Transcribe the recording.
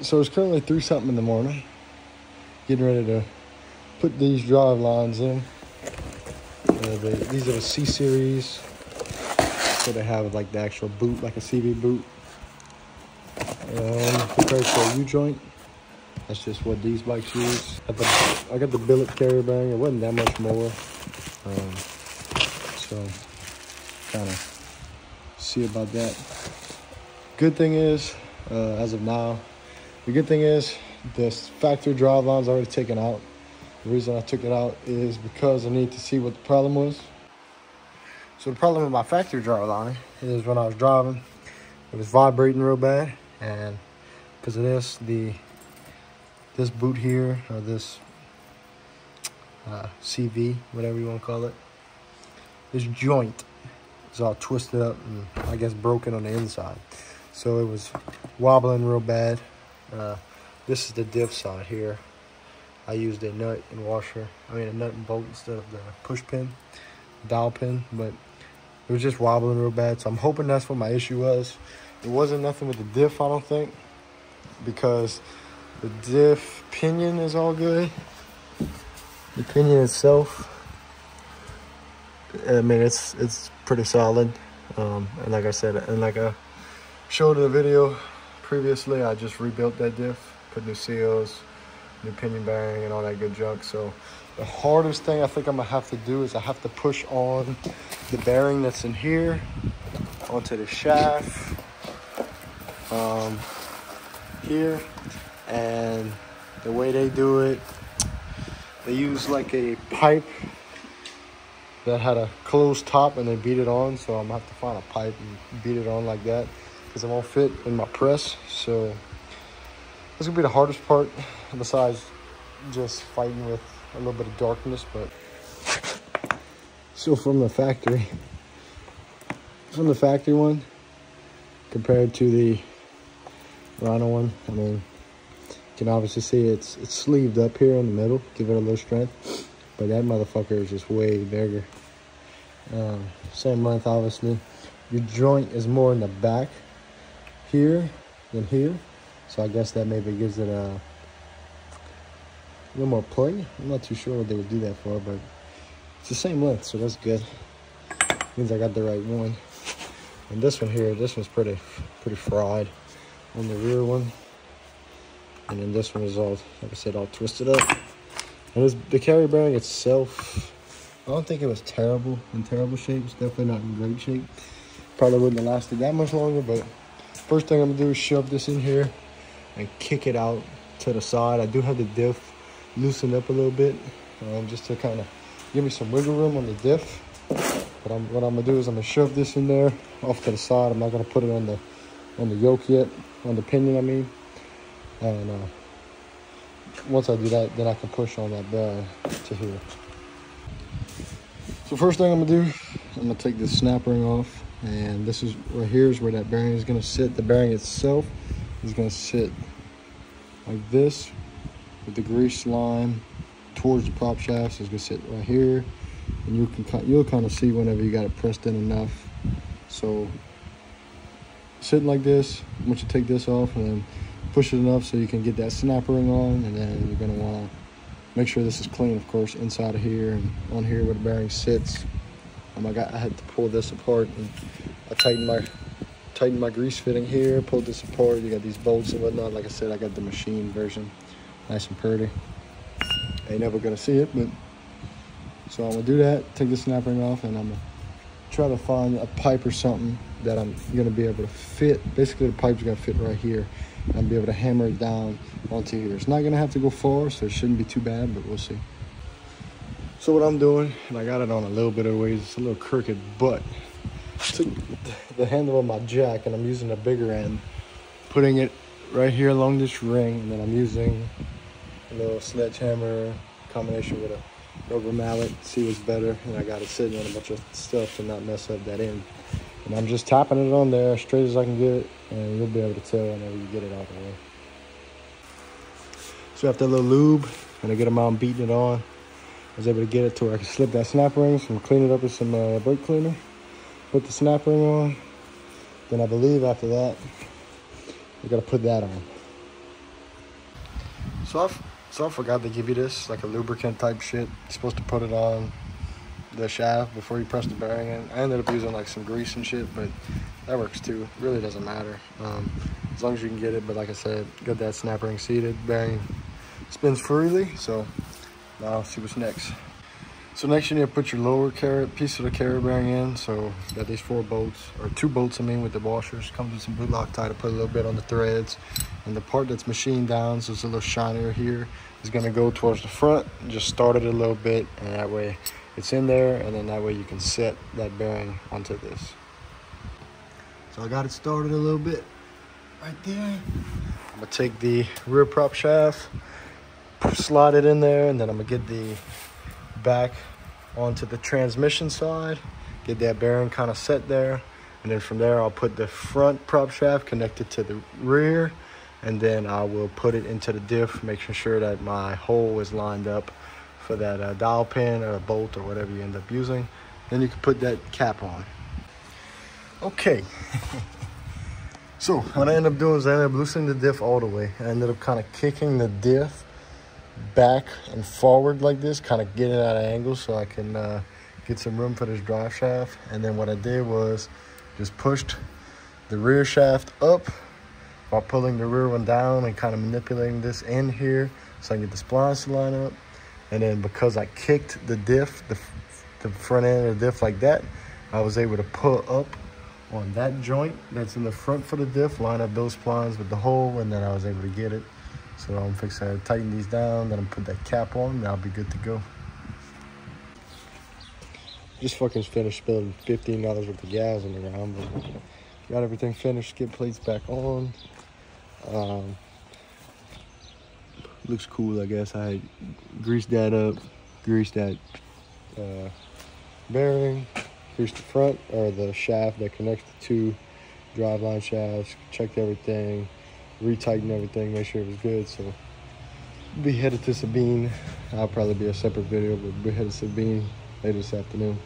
So it's currently 3 something in the morning. Getting ready to put these drive lines in. These are the C series. So they have like the actual boot, like a CV boot. Compared to a U-joint, that's just what these bikes use. I got the billet carrier bearing. It wasn't that much more. So kind of see about that. Good thing is, as of now, the good thing is this factory drive line's already taken out. The reason I took it out is because I need to see what the problem was. So the problem with my factory drive line is when I was driving, it was vibrating real bad, and because of this boot here, or this CV, whatever you want to call it, this joint is all twisted up and I guess broken on the inside. So it was wobbling real bad. This is the diff side here. I used a nut and bolt instead of the push pin, dowel pin, but it was just wobbling real bad. So I'm hoping that's what my issue was. It wasn't nothing with the diff, I don't think, because the diff pinion is all good. The pinion itself, I mean, it's pretty solid. And like I said, and like I showed in the video previously, I just rebuilt that diff, put new seals, new pinion bearing, and all that good junk. So the hardest thing I think I'm gonna have to do is I have to push on the bearing that's in here onto the shaft here. And the way they do it, they use like a pipe that had a closed top and they beat it on. So I'm gonna have to find a pipe and beat it on like that, because it won't fit in my press. So that's gonna be the hardest part, besides just fighting with a little bit of darkness. But so from the factory one compared to the Rhino one, I mean, you can obviously see it's sleeved up here in the middle, give it a little strength, but that motherfucker is just way bigger. Same length, obviously. Your joint is more in the back here than here, so I guess that maybe gives it a little more play. I'm not too sure what they would do that for, but it's the same length, so that's good. Means I got the right one. And this one here, this one's pretty fried on the rear one. And then this one is all, like I said, all twisted up. And the carrier bearing itself, I don't think it was in terrible shape. It's definitely not in great shape. Probably wouldn't have lasted that much longer, but first thing I'm gonna do is shove this in here and kick it out to the side. I do have the diff loosened up a little bit, just to kind of give me some wiggle room on the diff. But what I'm gonna do is I'm gonna shove this in there off to the side. I'm not gonna put it on the yoke yet, on the pinion I mean. And once I do that, then I can push on that bearing to here. So first thing I'm gonna do, I'm gonna take this snap ring off, and this is right here is where that bearing is gonna sit. The bearing itself is gonna sit like this, with the grease line towards the prop shaft. So it's gonna sit right here, and you'll kind of see whenever you got it pressed in enough. So sitting like this, once you take this off, and then push it enough so you can get that snap ring on, and then you're gonna want to make sure this is clean, of course, inside of here and on here where the bearing sits. I had to pull this apart, and I tightened my grease fitting here, pulled this apart. You got these bolts and whatnot. Like I said, I got the machine version, nice and pretty. Ain't never gonna see it, but so I'm gonna do that, take the snap ring off, and I'm gonna try to find a pipe or something that I'm gonna be able to fit. Basically, the pipe's gonna fit right here, and I'll be able to hammer it down onto here. It's not gonna have to go far, so it shouldn't be too bad, but we'll see. So what I'm doing, and I got it on a little bit of ways, it's a little crooked, but I took the handle of my jack, and I'm using a bigger end, putting it right here along this ring, and then I'm using a little sledgehammer combination with a rubber mallet, see what's better, and I got it sitting on a bunch of stuff to not mess up that end. And I'm just tapping it on there as straight as I can get it, and you'll be able to tell whenever you get it out of the way. So after a little lube, and a good amount beating it on, I was able to get it to where I can slip that snap ring, so I'm cleaning it up with some brake cleaner, put the snap ring on. Then I believe after that, we gotta put that on. So I forgot to give you this, like a lubricant type shit. You're supposed to put it on the shaft before you press the bearing in. I ended up using like some grease and shit, but that works too. It really doesn't matter, as long as you can get it. But like I said, got that snap ring seated, bearing spins freely. So now I'll see what's next. So next you need to put your lower piece of the carrier bearing in. So got these 4 bolts, or 2 bolts I mean, with the washers. Comes with some blue Loctite to put a little bit on the threads. And the part that's machined down, so it's a little shinier here, is gonna go towards the front. Just start it a little bit, and that way it's in there, and then that way you can set that bearing onto this. So I got it started a little bit right there. I'm gonna take the rear prop shaft, slide it in there, and then I'm gonna get the back onto the transmission side, get that bearing kind of set there, and then from there I'll put the front prop shaft connected to the rear, and then I will put it into the diff, making sure that my hole is lined up for that dowel pin or a bolt or whatever you end up using. Then you can put that cap on. Okay. So what I ended up doing is I ended up loosening the diff all the way. I ended up kind of kicking the diff back and forward like this, kind of getting it at an angle so I can get some room for this drive shaft. And then what I did was just pushed the rear shaft up while pulling the rear one down and kind of manipulating this in here so I can get the splines to line up. And then because I kicked the diff, the front end of the diff like that, I was able to pull up on that joint that's in the front for the diff, line up those splines with the hole, and then I was able to get it. So I'm fixing to tighten these down, then I'm put that cap on, and I'll be good to go. Just fucking finished spilling $15 worth of gas on the ground, but got everything finished, skid plates back on. Looks cool, I guess. I greased that up, greased that bearing, greased the front, or the shaft that connects the 2 driveline shafts, checked everything, retightened everything, make sure it was good. So be headed to Sabine. I'll probably be a separate video, but be headed to Sabine later this afternoon.